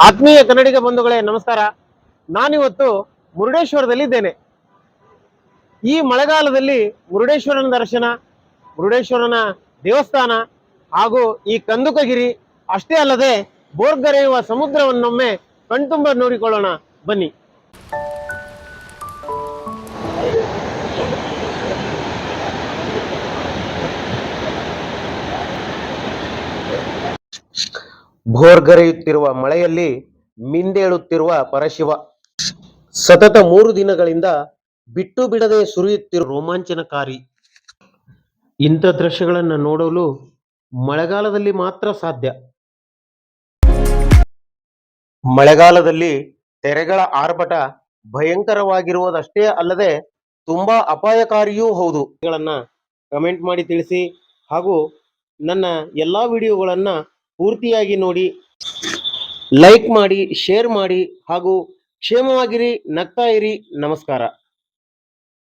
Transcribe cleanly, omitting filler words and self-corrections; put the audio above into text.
ಆತ್ಮೀಯ ಕನ್ನಡಿಗ ಬಂಧುಗಳೇ ನಮಸ್ಕಾರ. ನಾನಿವತ್ತು ಮುರುಡೇಶ್ವರದಲ್ಲಿದ್ದೇನೆ. ಈ ಮಳೆಗಾಲದಲ್ಲಿ ಮುರುಡೇಶ್ವರನ ದರ್ಶನ, ಮುರುಡೇಶ್ವರನ ದೇವಸ್ಥಾನ ಹಾಗೂ ಈ ಕಂದುಕಗಿರಿ ಅಷ್ಟೇ ಅಲ್ಲದೆ ಬೋರ್ಗರೆಯುವ ಸಮುದ್ರವನ್ನೊಮ್ಮೆ ಕಣ್ತುಂಬ ನೋಡಿಕೊಳ್ಳೋಣ ಬನ್ನಿ. ಭೋರ್ಗರೆಯುತ್ತಿರುವ ಮಳೆಯಲ್ಲಿ ಮಿಂದೇಳುತ್ತಿರುವ ಪರಶಿವ, ಸತತ 3 ದಿನಗಳಿಂದ ಬಿಟ್ಟು ಬಿಡದೆ ಸುರಿಯುತ್ತಿರುವ ರೋಮಾಂಚನಕಾರಿ. ಇಂಥ ದೃಶ್ಯಗಳನ್ನು ನೋಡಲು ಮಳೆಗಾಲದಲ್ಲಿ ಮಾತ್ರ ಸಾಧ್ಯ. ಮಳೆಗಾಲದಲ್ಲಿ ತೆರೆಗಳ ಆರ್ಭಟ ಭಯಂಕರವಾಗಿರುವುದಷ್ಟೇ ಅಲ್ಲದೆ ತುಂಬಾ ಅಪಾಯಕಾರಿಯೂ ಹೌದು. ಕಮೆಂಟ್ ಮಾಡಿ ತಿಳಿಸಿ ಹಾಗೂ ನನ್ನ ಎಲ್ಲಾ ವಿಡಿಯೋಗಳನ್ನ ಪೂರ್ತಿಯಾಗಿ ನೋಡಿ, ಲೈಕ್ ಮಾಡಿ, ಶೇರ್ ಮಾಡಿ ಹಾಗೂ ಕ್ಷೇಮವಾಗಿರಿ, ನಗ್ತಾ ಇರಿ. ನಮಸ್ಕಾರ.